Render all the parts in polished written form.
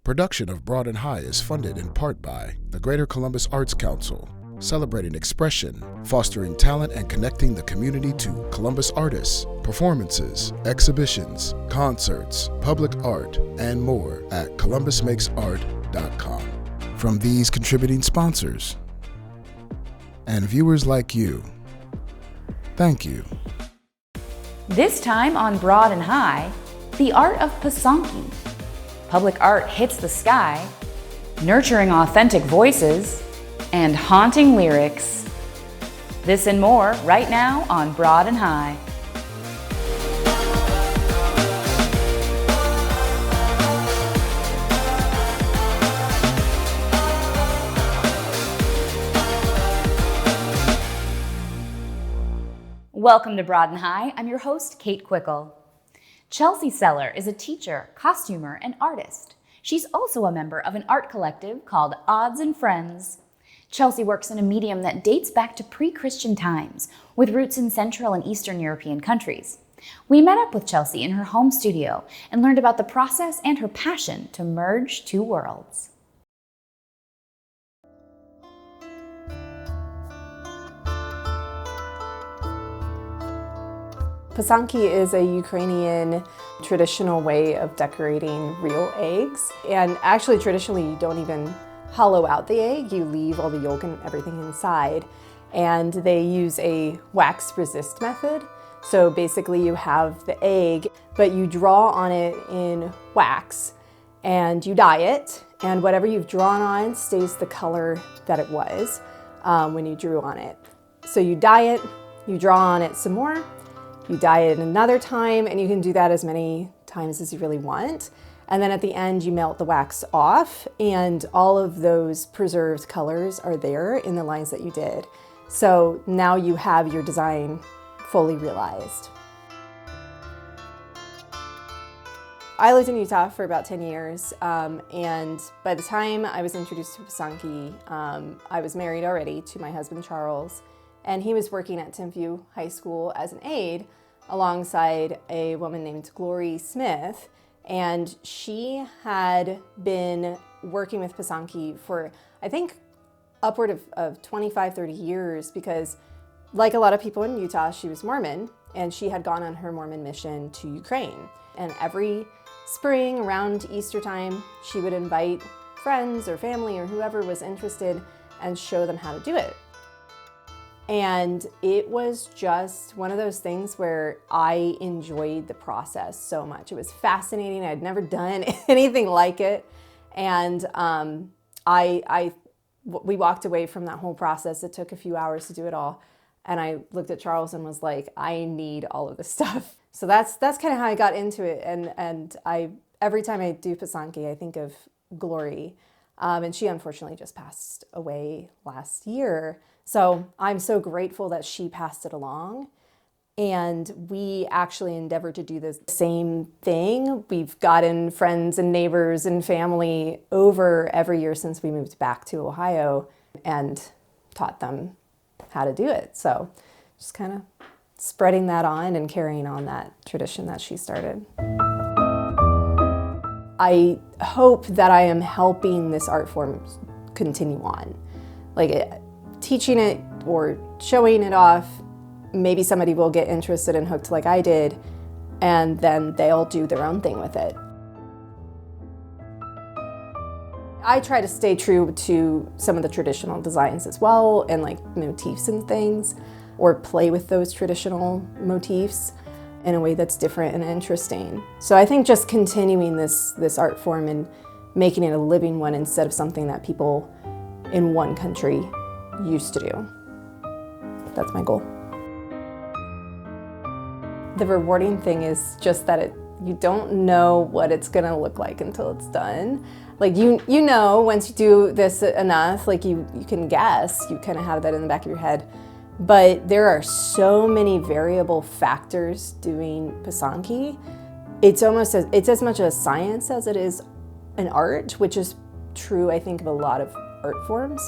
Production of Broad and High is funded in part by the Greater Columbus Arts Council, celebrating expression, fostering talent, and connecting the community to Columbus artists, performances, exhibitions, concerts, public art, and more at columbusmakesart.com. From these contributing sponsors and viewers like you, thank you. This time on Broad and High, the art of Pasanki. Public art hits the sky, nurturing authentic voices, and haunting lyrics. This and more right now on Broad and High. Welcome to Broad and High. I'm your host, Kate Quickle. Chelsea Seller is a teacher, costumer, and artist. She's also a member of an art collective called Odds and Friends. Chelsea works in a medium that dates back to pre-Christian times, with roots in Central and Eastern European countries. We met up with Chelsea in her home studio and learned about the process and her passion to merge two worlds. Pasanki is a Ukrainian traditional way of decorating real eggs. And actually, traditionally, you don't even hollow out the egg. You leave all the yolk and everything inside. And they use a wax resist method. So basically, you have the egg, but you draw on it in wax and you dye it. And whatever you've drawn on stays the color that it was when you drew on it. So you dye it, you draw on it some more, you dye it another time, and you can do that as many times as you really want. And then at the end, you melt the wax off, and all of those preserved colors are there in the lines that you did. So now you have your design fully realized. I lived in Utah for about 10 years, and by the time I was introduced to Pasanki, I was married already to my husband, Charles, and he was working at Timpview High School as an aide alongside a woman named Glory Smith. And she had been working with Pasanki for, I think, upward of 25, 30 years because, like a lot of people in Utah, she was Mormon, and she had gone on her Mormon mission to Ukraine. And every spring around Easter time, she would invite friends or family or whoever was interested and show them how to do it. And it was just one of those things where I enjoyed the process so much. It was fascinating. I'd never done anything like it. And we walked away from that whole process. It took a few hours to do it all. And I looked at Charles and was like, I need all of this stuff. So that's kind of how I got into it. And every time I do Pasanki, I think of Glory. And she unfortunately just passed away last year. So I'm so grateful that she passed it along. And we actually endeavor to do the same thing. We've gotten friends and neighbors and family over every year since we moved back to Ohio and taught them how to do it. So just kind of spreading that on and carrying on that tradition that she started. I hope that I am helping this art form continue on. Teaching it or showing it off, maybe somebody will get interested and hooked like I did, and then they'll do their own thing with it. I try to stay true to some of the traditional designs as well, and like motifs and things, or play with those traditional motifs in a way that's different and interesting. So I think just continuing this art form and making it a living one instead of something that people in one country used to do. That's my goal. The rewarding thing is just that you don't know what it's gonna look like until it's done. Like you know, once you do this enough, like you can guess, you kind of have that in the back of your head. But there are so many variable factors doing Pasanki. It's as much a science as it is an art, which is true, I think, of a lot of art forms.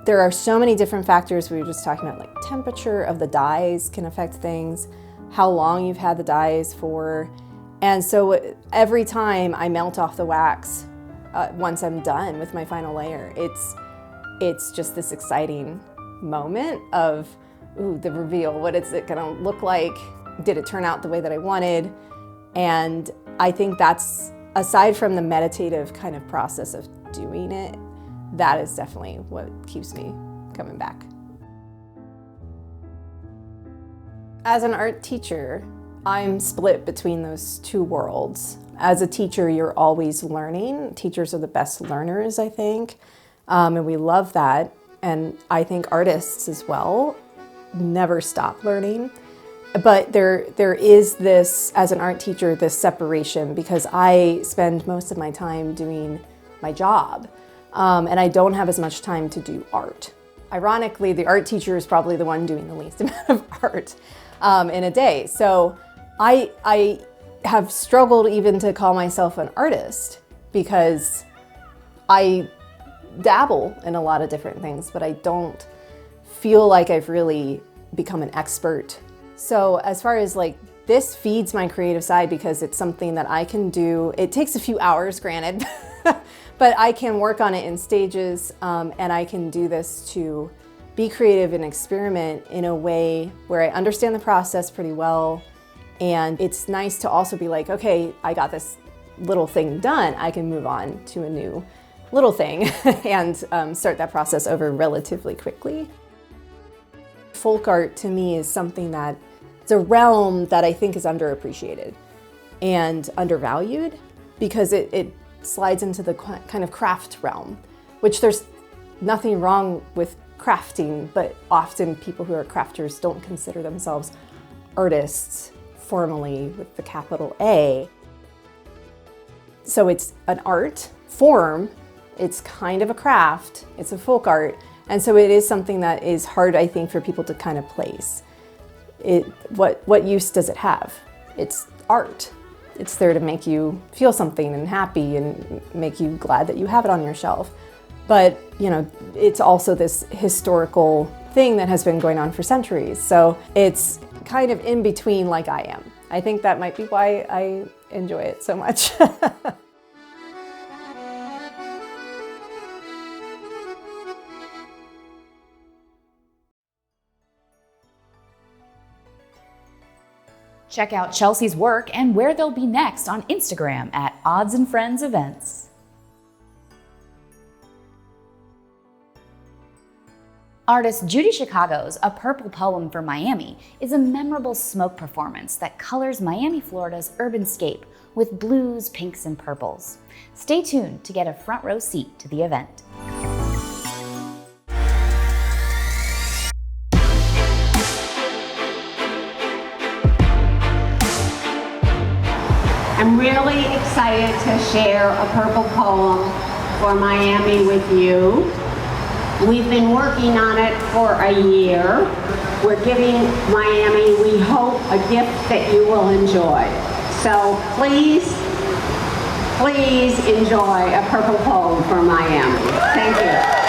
There are so many different factors. We were just talking about, like, temperature of the dyes can affect things, how long you've had the dyes for. And so every time I melt off the wax, once I'm done with my final layer. It's just this exciting moment of, ooh, the reveal. What is it gonna look like? Did it turn out the way that I wanted? And I think that's, aside from the meditative kind of process of doing it, that is definitely what keeps me coming back. As an art teacher, I'm split between those two worlds. As a teacher, you're always learning. Teachers are the best learners, I think, and we love that. And I think artists as well never stop learning. But there is this, as an art teacher, this separation, because I spend most of my time doing my job, and I don't have as much time to do art. Ironically, the art teacher is probably the one doing the least amount of art in a day. So I have struggled even to call myself an artist, because I dabble in a lot of different things, but I don't feel like I've really become an expert. So as far as like, this feeds my creative side because it's something that I can do. It takes a few hours, granted, but I can work on it in stages, and I can do this to be creative and experiment in a way where I understand the process pretty well. And it's nice to also be like, okay, I got this little thing done. I can move on to a new little thing and start that process over relatively quickly. Folk art to me is something that, it's a realm that I think is underappreciated and undervalued, because it slides into the kind of craft realm, which there's nothing wrong with crafting, but often people who are crafters don't consider themselves artists formally with the capital A. So it's an art form, it's kind of a craft, it's a folk art, and so it is something that is hard, I think, for people to kind of place. What use does it have? It's art. It's there to make you feel something and happy and make you glad that you have it on your shelf. But, you know, it's also this historical thing that has been going on for centuries. So it's kind of in between, like I am. I think that might be why I enjoy it so much. Check out Chelsea's work and where they'll be next on Instagram at Odds and Friends Events. Artist Judy Chicago's A Purple Poem for Miami is a memorable smoke performance that colors Miami, Florida's urban scape with blues, pinks, and purples. Stay tuned to get a front row seat to the event. I'm really excited to share a purple poem for Miami with you. We've been working on it for a year. We're giving Miami, we hope, a gift that you will enjoy. So please, please enjoy a purple poem for Miami. Thank you.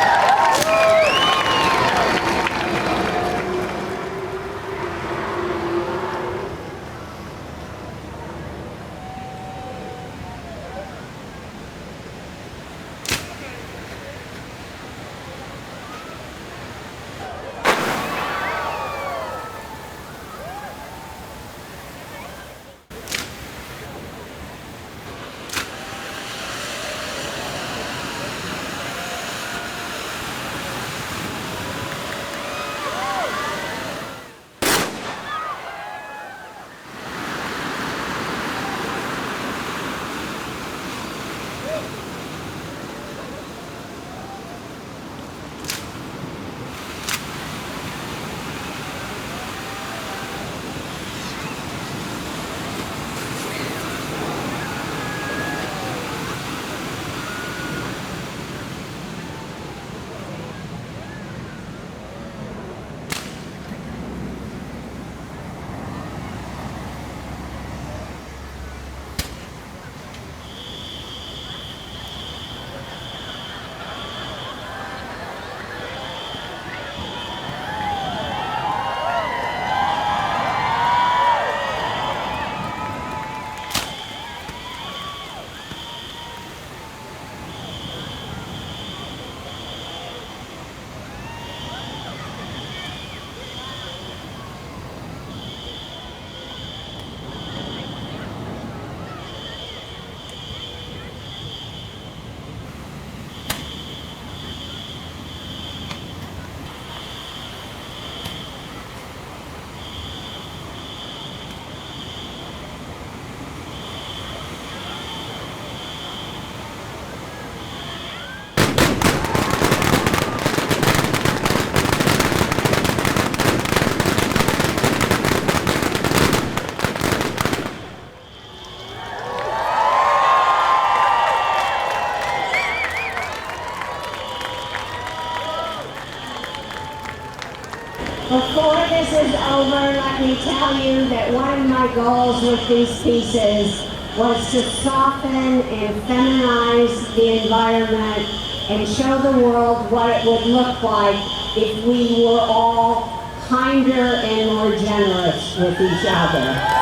Before this is over, let me tell you that one of my goals with these pieces was to soften and feminize the environment and show the world what it would look like if we were all kinder and more generous with each other.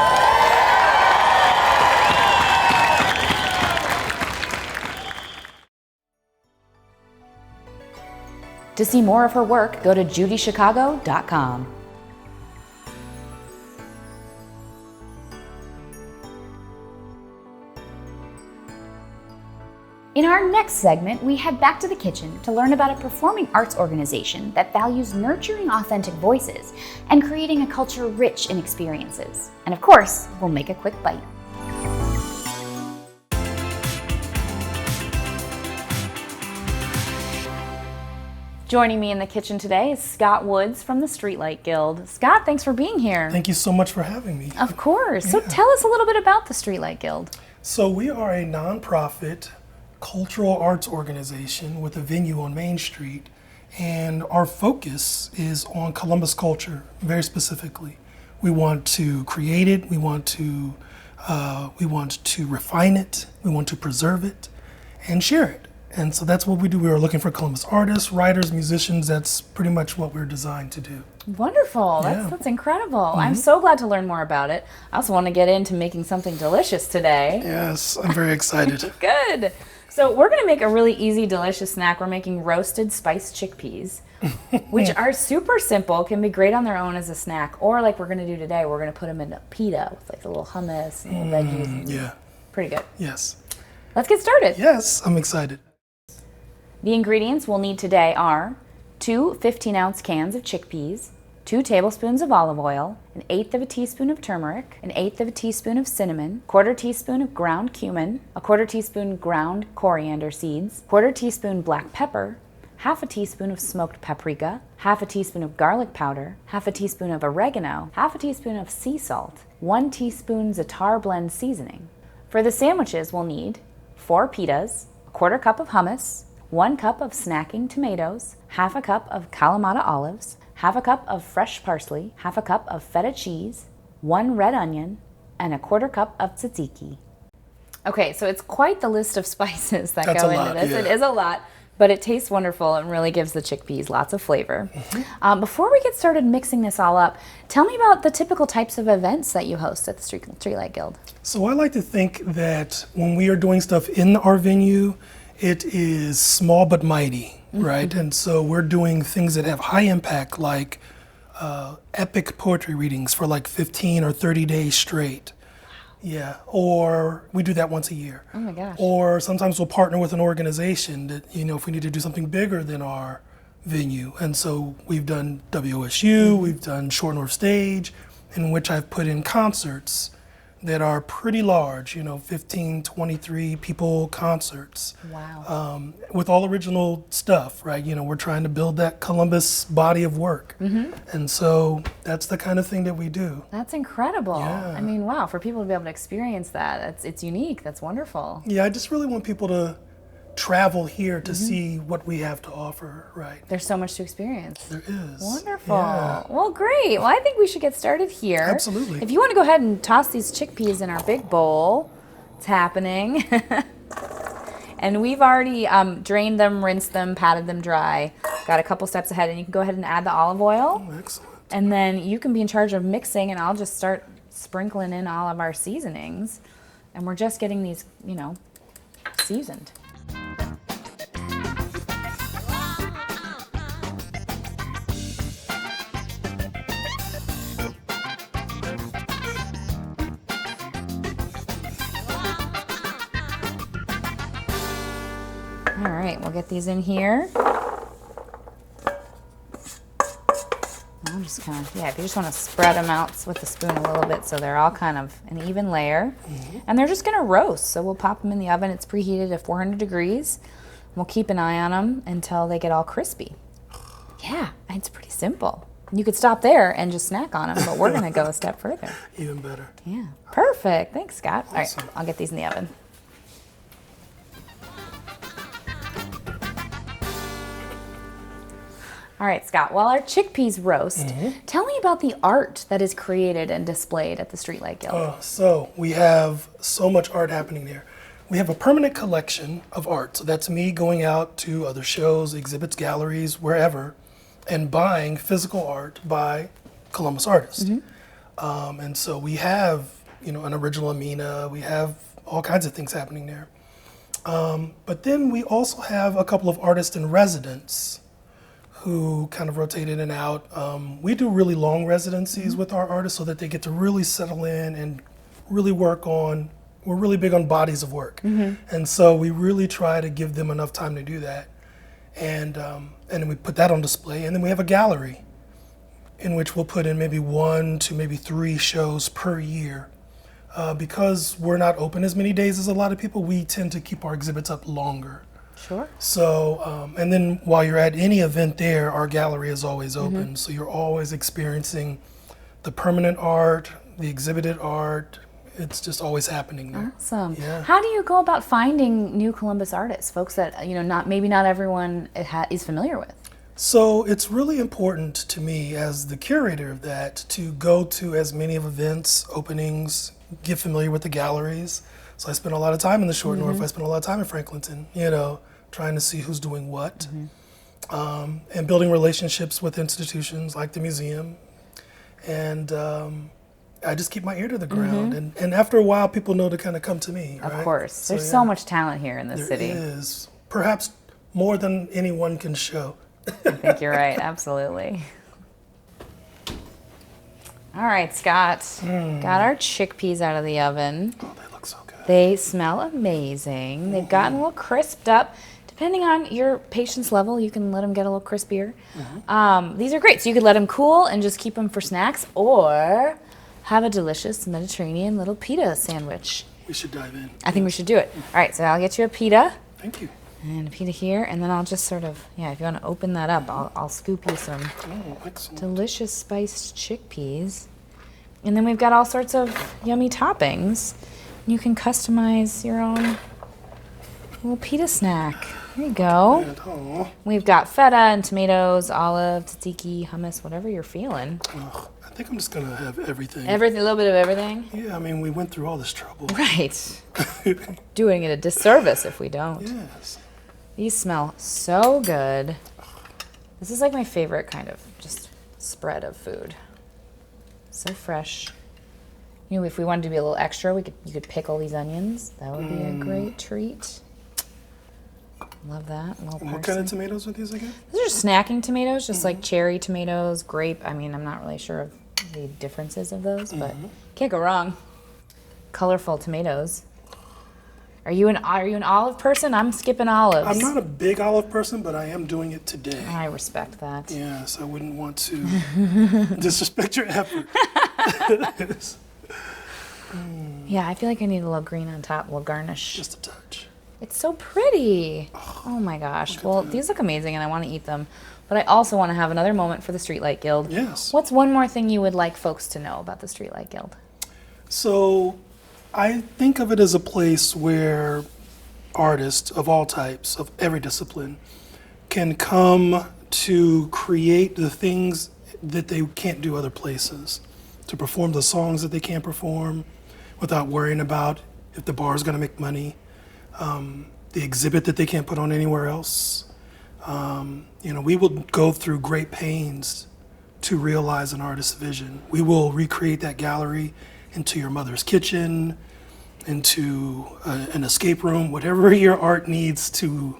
To see more of her work, go to judychicago.com. In our next segment, we head back to the kitchen to learn about a performing arts organization that values nurturing authentic voices and creating a culture rich in experiences. And of course, we'll make a quick bite. Joining me in the kitchen today is Scott Woods from the Streetlight Guild. Scott, thanks for being here. Thank you so much for having me. Of course. So tell us a little bit about the Streetlight Guild. So we are a nonprofit cultural arts organization with a venue on Main Street, and our focus is on Columbus culture, very specifically. We want to create it, we want to refine it, we want to preserve it, and share it. And so that's what we do. We are looking for Columbus artists, writers, musicians. That's pretty much what we're designed to do. Wonderful. Yeah. That's incredible. I'm so glad to learn more about it. I also want to get into making something delicious today. Yes, I'm very excited. Good. So we're going to make a really easy, delicious snack. We're making roasted spiced chickpeas, which are super simple, can be great on their own as a snack, or like we're going to do today, we're going to put them in a pita with like a little hummus and little veggies. Yeah. Pretty good. Yes. Let's get started. Yes, I'm excited. The ingredients we'll need today are 2 15-ounce cans of chickpeas, 2 tablespoons of olive oil, 1/8 of a teaspoon of turmeric, 1/8 of a teaspoon of cinnamon, 1/4 teaspoon of ground cumin, 1/4 teaspoon ground coriander seeds, 1/4 teaspoon black pepper, 1/2 teaspoon of smoked paprika, 1/2 teaspoon of garlic powder, 1/2 teaspoon of oregano, 1/2 teaspoon of sea salt, 1 teaspoon za'atar blend seasoning. For the sandwiches, we'll need 4 pitas, 1/4 cup of hummus, 1 cup of snacking tomatoes, 1/2 cup of Kalamata olives, 1/2 cup of fresh parsley, 1/2 cup of feta cheese, 1 red onion, and 1/4 cup of tzatziki. Okay, so it's quite the list of spices that That's go a into lot, this. yeah. It is a lot, but it tastes wonderful and really gives the chickpeas lots of flavor. Before we get started mixing this all up, tell me about the typical types of events that you host at the Streetlight Guild. So I like to think that when we are doing stuff in our venue, it is small but mighty, right? And so we're doing things that have high impact, like epic poetry readings for like 15 or 30 days straight. Yeah, or we do that once a year. Oh my gosh. Or sometimes we'll partner with an organization that, if we need to do something bigger than our venue. And so we've done WOSU, we've done Short North Stage, in which I've put in concerts that are pretty large, 15, 23 people concerts. Wow. With all original stuff, right? We're trying to build that Columbus body of work. And so that's the kind of thing that we do. That's incredible. Yeah. I mean, wow, for people to be able to experience that, it's unique. That's wonderful. Yeah, I just really want people to travel here to see what we have to offer, right? There's so much to experience. There is. Wonderful. Yeah. Well, great. Well, I think we should get started here. Absolutely. If you want to go ahead and toss these chickpeas in our big bowl, it's happening. And we've already drained them, rinsed them, patted them dry. Got a couple steps ahead, and you can go ahead and add the olive oil. Oh, excellent. And then you can be in charge of mixing, and I'll just start sprinkling in all of our seasonings. And we're just getting these, seasoned. All right, we'll get these in here. I'm just kind of, if you just want to spread them out with the spoon a little bit so they're all kind of an even layer. And they're just going to roast, so we'll pop them in the oven. It's preheated at 400 degrees. We'll keep an eye on them until they get all crispy. Yeah, it's pretty simple. You could stop there and just snack on them, but we're going to go a step further. Even better. Yeah, perfect. Thanks, Scott. All right, Awesome. I'll get these in the oven. All right, Scott, while our chickpeas roast, tell me about the art that is created and displayed at the Streetlight Guild. So we have so much art happening there. We have a permanent collection of art. So that's me going out to other shows, exhibits, galleries, wherever, and buying physical art by Columbus artists. And so we have, an original Amina. We have all kinds of things happening there. But then we also have a couple of artists in residence who kind of rotate in and out. We do really long residencies with our artists so that they get to really settle in and really work on. We're really big on bodies of work, and so we really try to give them enough time to do that, and then we put that on display, and then we have a gallery in which we'll put in maybe 1 to maybe 3 shows per year. Because we're not open as many days as a lot of people, we tend to keep our exhibits up longer. Sure. So, and then while you're at any event there, our gallery is always open, so you're always experiencing the permanent art, the exhibited art. It's just always happening there. Awesome. Yeah. How do you go about finding new Columbus artists, folks that not everyone is familiar with? So it's really important to me as the curator of that to go to as many of events, openings, get familiar with the galleries. So I spend a lot of time in the Short North. I spend a lot of time in Franklinton, trying to see who's doing what, and building relationships with institutions like the museum. And I just keep my ear to the ground, and after a while, people know to kind of come to me. Of right? course. There's so much talent here in this city. There is, perhaps more than anyone can show. I think you're right, absolutely. All right, Scott, got our chickpeas out of the oven. Oh, they look so good. They smell amazing. They've gotten a little crisped up. Depending on your patience level, you can let them get a little crispier. These are great, so you could let them cool and just keep them for snacks, or have a delicious Mediterranean little pita sandwich. We should dive in. I think we should do it. All right, so I'll get you a pita. Thank you. And a pita here, and then I'll just sort of, if you want to open that up, I'll scoop you some Oh, excellent. delicious spiced chickpeas. And then we've got all sorts of yummy toppings. You can customize your own little pita snack. There you go. And, oh, We've got feta and tomatoes, olive, tzatziki, hummus, whatever you're feeling. I think I'm just gonna have everything. Everything, a little bit of everything. Yeah, I mean, we went through all this trouble. Right. Doing it a disservice if we don't. Yes. These smell so good. This is like my favorite kind of just spread of food. So fresh. If we wanted to be a little extra, you could pickle these onions. That would be a great treat. Love that. A little What kind parsley. of tomatoes are these again? These are just snacking tomatoes, just like cherry tomatoes, grape. I mean, I'm not really sure of the differences of those, but can't go wrong. Colorful tomatoes. Are you an olive person? I'm skipping olives. I'm not a big olive person, but I am doing it today. I respect that. Yes, I wouldn't want to disrespect your effort. Yeah, I feel like I need a little green on top, a little garnish. Just a touch. It's so pretty. Oh my gosh. Well, these look amazing and I want to eat them. But I also want to have another moment for the Streetlight Guild. Yes. What's one more thing you would like folks to know about the Streetlight Guild? So I think of it as a place where artists of all types, of every discipline, can come to create the things that they can't do other places, to perform the songs that they can't perform without worrying about if the bar is going to make money, the exhibit that they can't put on anywhere else. We will go through great pains to realize an artist's vision. We will recreate that gallery into your mother's kitchen, into an escape room, whatever your art needs to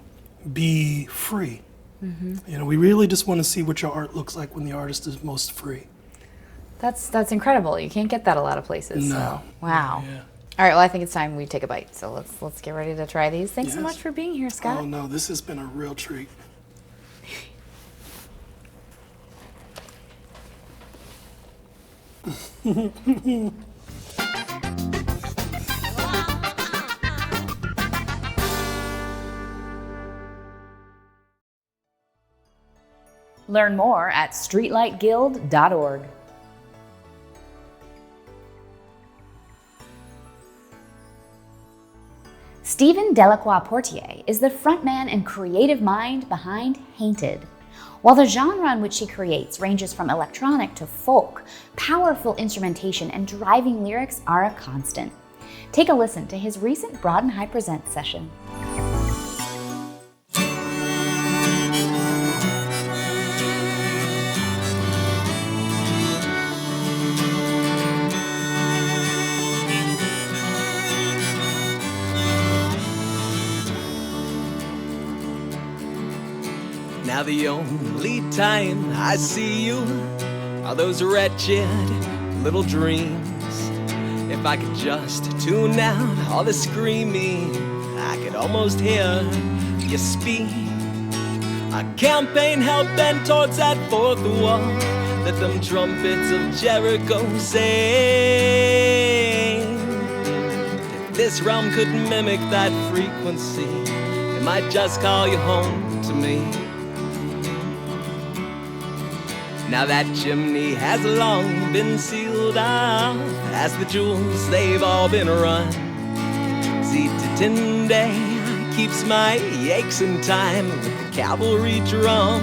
be free. We really just want to see what your art looks like when the artist is most free. That's incredible. You can't get that a lot of places. No. So. Wow. Yeah. All right, well, I think it's time we take a bite. So let's get ready to try these. Thanks so Yes. much for being here, Scott. Oh no, this has been a real treat. Learn more at streetlightguild.org. Stephen Delacroix Portier is the frontman and creative mind behind Hainted. While the genre in which she creates ranges from electronic to folk, powerful instrumentation and driving lyrics are a constant. Take a listen to his recent Broad and High Presents session. Now the only time I see you are those wretched little dreams. If I could just tune out all the screaming, I could almost hear you speak. A campaign hell bent towards that fourth wall, let them trumpets of Jericho sing. If this realm could mimic that frequency, it might just call you home to me. Now that chimney has long been sealed off, as the jewels they've all been run. Zita-Tinde keeps my aches in time with the cavalry drum.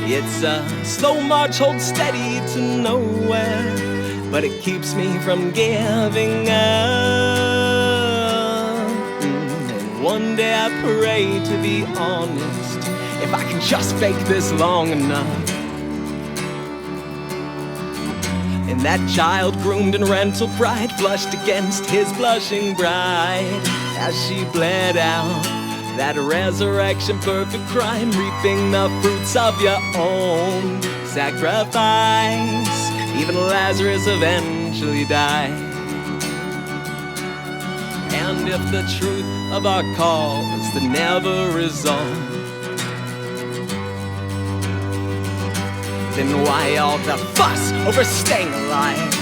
It's a slow march, hold steady to nowhere, but it keeps me from giving up. And one day I pray, to be honest, if I can just fake this long enough. And that child groomed in rental pride flushed against his blushing bride as she bled out that resurrection perfect crime, reaping the fruits of your own sacrifice. Even Lazarus eventually died. And if the truth of our call is to never resolve, then why all the fuss over staying alive?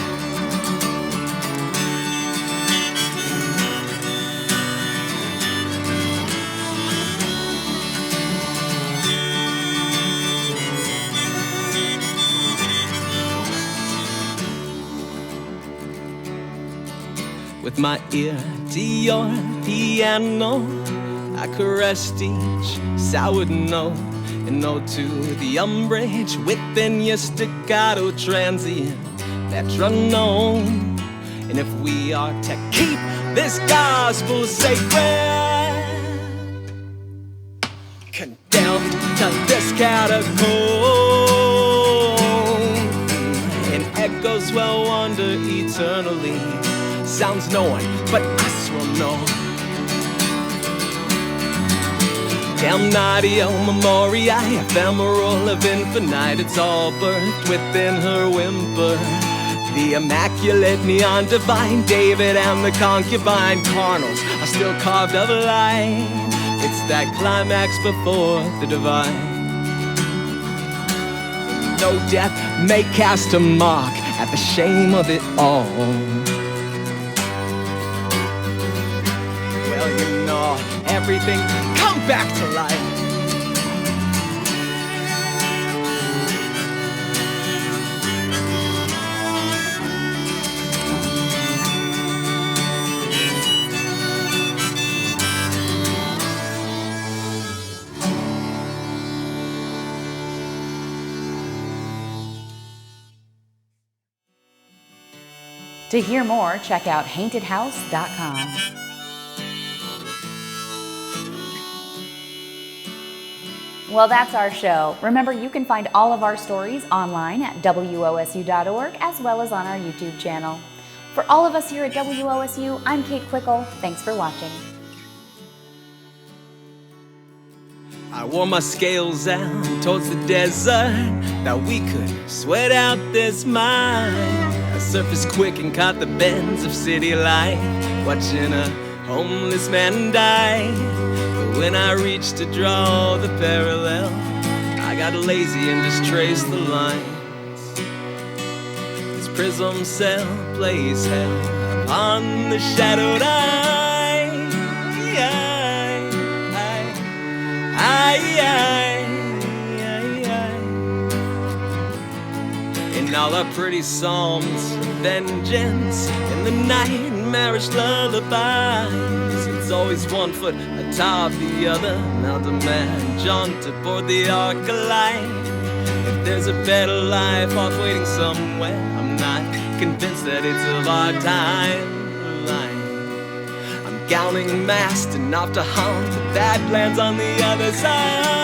With my ear to your piano, I caressed each soured note, and no to the umbrage within your staccato transient metronome. And if we are to keep this gospel sacred, condemned to this catacomb, and echoes will wander eternally, sounds no one but us will know. Damnatio memoriae, ephemeral of infinite, it's all birthed within her whimper. The immaculate neon divine, David and the concubine, carnals are still carved of light. It's that climax before the divine. No death may cast a mark at the shame of it all. Well, you know, everything come back to life. To hear more, check out HauntedHouse.com. Well, that's our show. Remember, you can find all of our stories online at WOSU.org as well as on our YouTube channel. For all of us here at WOSU, I'm Kate Quickle. Thanks for watching. I wore my scales out towards the desert, that we could sweat out this mine. I surfaced quick and caught the bends of city life, watching a homeless man die. But when I reached to draw the parallel, I got lazy and just traced the lines. This prism cell plays hell upon the shadowed eye. In all our pretty psalms of vengeance, in the nightmarish lullabies, There's always one foot atop the other. Now the man jaunt aboard the Arc of Light. If there's a better life off waiting somewhere, I'm not convinced that it's of our timeline. I'm gowning mast and off to haunt the Badlands on the other side.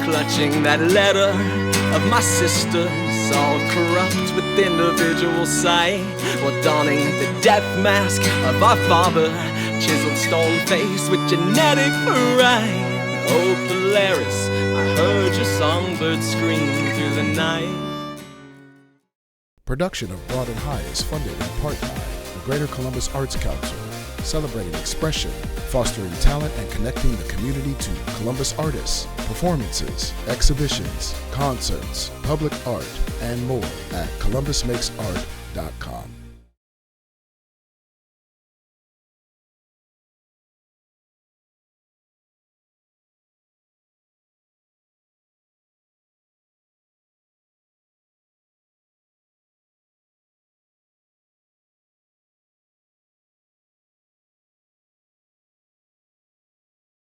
Clutching that letter of my sisters, all corrupt with individual sight, while donning the death mask of our father, chiseled stone face with genetic pride. Oh Polaris, I heard your songbird scream through the night. Production of Broad and High is funded in part by the Greater Columbus Arts Council, celebrating expression, fostering talent, and connecting the community to Columbus artists, performances, exhibitions, concerts, public art, and more at columbusmakesart.com.